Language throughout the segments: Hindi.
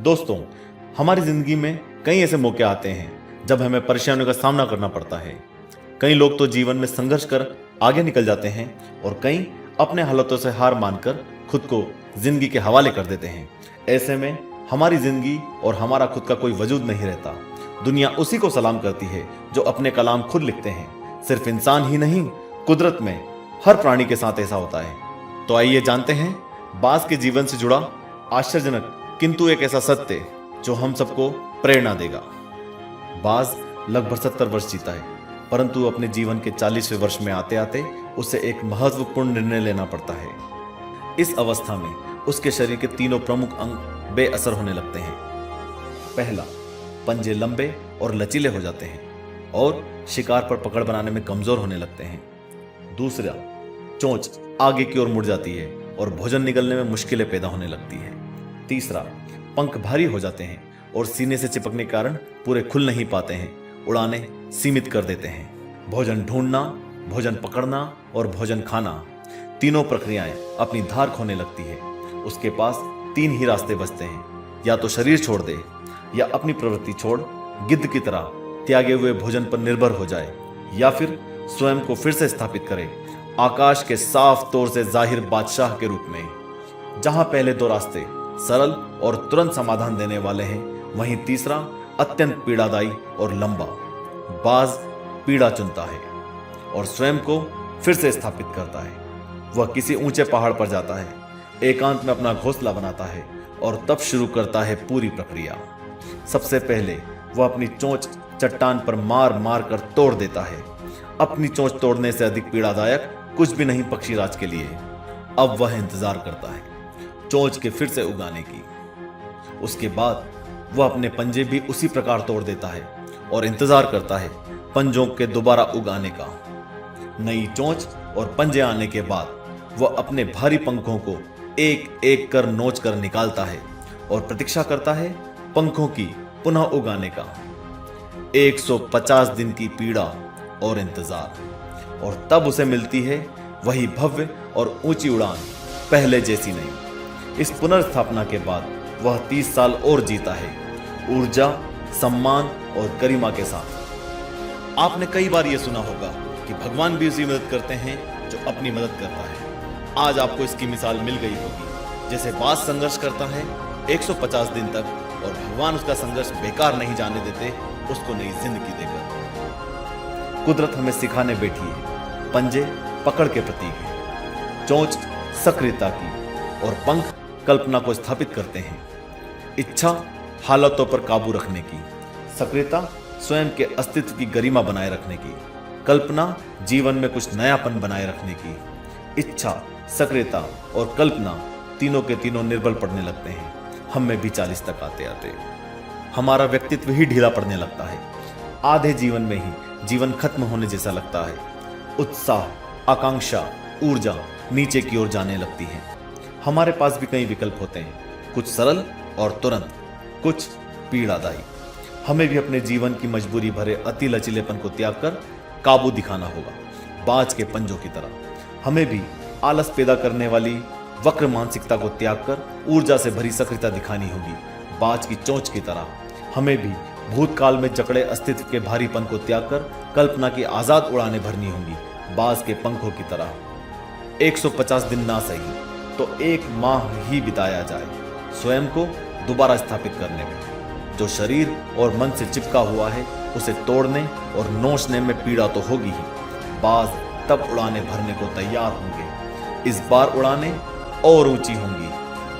दोस्तों, हमारी जिंदगी में कई ऐसे मौके आते हैं जब हमें परेशानियों का सामना करना पड़ता है। कई लोग तो जीवन में संघर्ष कर आगे निकल जाते हैं और कई अपने हालातों से हार मानकर खुद को जिंदगी के हवाले कर देते हैं। ऐसे में हमारी जिंदगी और हमारा खुद का कोई वजूद नहीं रहता। दुनिया उसी को सलाम करती है जो अपने कलाम खुद लिखते हैं। सिर्फ इंसान ही नहीं, कुदरत में हर प्राणी के साथ ऐसा होता है। तो आइए जानते हैं बाज के जीवन से जुड़ा आश्चर्यजनक किंतु एक ऐसा सत्य जो हम सबको प्रेरणा देगा। बाज लगभग 70 वर्ष जीता है, परंतु अपने जीवन के 40वें वर्ष में आते आते उसे एक महत्वपूर्ण निर्णय लेना पड़ता है। इस अवस्था में उसके शरीर के तीनों प्रमुख अंग बेअसर होने लगते हैं। पहला, पंजे लंबे और लचीले हो जाते हैं और शिकार पर पकड़ बनाने में कमजोर होने लगते हैं। दूसरा, चोंच आगे की ओर मुड़ जाती है और भोजन निगलने में मुश्किलें पैदा होने लगती है। तीसरा, पंख भारी हो जाते हैं और सीने से चिपकने के कारण पूरे खुल नहीं पाते हैं, उड़ाने सीमित कर देते हैं। भोजन ढूंढना, भोजन पकड़ना और भोजन खाना, तीनों प्रक्रियाएं अपनी धार खोने लगती है। उसके पास 3 ही रास्ते बचते हैं, या तो शरीर छोड़ दे, या अपनी प्रवृत्ति छोड़ गिद्ध की तरह त्यागे हुए भोजन पर निर्भर हो जाए, या फिर स्वयं को फिर से स्थापित करे आकाश के साफ तौर से जाहिर बादशाह के रूप में। जहां पहले 2 रास्ते सरल और तुरंत समाधान देने वाले हैं, वहीं तीसरा अत्यंत पीड़ादायी और लंबा। बाज पीड़ा चुनता है और स्वयं को फिर से स्थापित करता है। वह किसी ऊंचे पहाड़ पर जाता है, एकांत में अपना घोंसला बनाता है और तब शुरू करता है पूरी प्रक्रिया। सबसे पहले वह अपनी चोंच चट्टान पर मार मार कर तोड़ देता है। अपनी चोंच तोड़ने से अधिक पीड़ादायक कुछ भी नहीं पक्षीराज के लिए। अब वह इंतजार करता है चोंच के फिर से उगाने की। उसके बाद वह अपने पंजे भी उसी प्रकार तोड़ देता है और इंतजार करता है पंजों के दोबारा उगाने का। नई चोंच और पंजे आने के बाद वह अपने भारी पंखों को एक एक कर नोच कर निकालता है और प्रतीक्षा करता है पंखों की पुनः उगाने का। 150 दिन की पीड़ा और इंतजार, और तब उसे मिलती है वही भव्य और ऊंची उड़ान, पहले जैसी नहीं। इस पुनर्स्थापना के बाद वह 30 साल और जीता है, ऊर्जा, सम्मान और गरिमा के साथ। आपने कई बार यह सुना होगा कि भगवान भी उसी मदद करते हैं जो अपनी मदद करता है। आज आपको इसकी मिसाल मिल गई होगी। जैसे बाज संघर्ष करता है 150 दिन तक और भगवान उसका संघर्ष बेकार नहीं जाने देते, उसको नई जिंदगी देकर। कुदरत हमें सिखाने बैठी है। पंजे पकड़ के प्रतीक है, चोंच सक्रियता की और पंख कल्पना को स्थापित करते हैं। इच्छा हालातों पर काबू रखने की, सक्रियता स्वयं के अस्तित्व की गरिमा बनाए रखने की, कल्पना जीवन में कुछ नयापन बनाए रखने की। इच्छा, सक्रियता और कल्पना तीनों के तीनों निर्बल पड़ने लगते हैं। हम में भी 40 तक आते आते हमारा व्यक्तित्व ही ढीला पड़ने लगता है। आधे जीवन में ही जीवन खत्म होने जैसा लगता है। उत्साह, आकांक्षा, ऊर्जा नीचे की ओर जाने लगती है। हमारे पास भी कई विकल्प होते हैं, कुछ सरल और तुरंत, कुछ पीड़ादायी। हमें भी अपने जीवन की मजबूरी भरे अति लचीलेपन को त्याग कर काबू दिखाना होगा, बाज के पंजों की तरह। हमें भी आलस पैदा करने वाली वक्र मानसिकता को त्याग कर ऊर्जा से भरी सक्रियता दिखानी होगी, बाज की चोंच की तरह। हमें भी भूतकाल में जकड़े अस्तित्व के भारीपन को त्याग कर कल्पना की आजाद उड़ाने भरनी होंगी, बाज के पंखों की तरह। 150 दिन ना सही तो 1 माह ही बिताया जाए स्वयं को दोबारा स्थापित करने में। जो शरीर और मन से चिपका हुआ है उसे तोड़ने और नोचने में पीड़ा तो होगी ही, बाज तब उड़ाने भरने को तैयार होंगे। इस बार उड़ाने और ऊंची होंगी,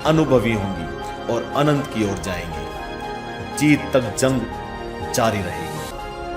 अनुभवी होंगी और अनंत की ओर जाएंगी। जीत तक जंग जारी रहेगी।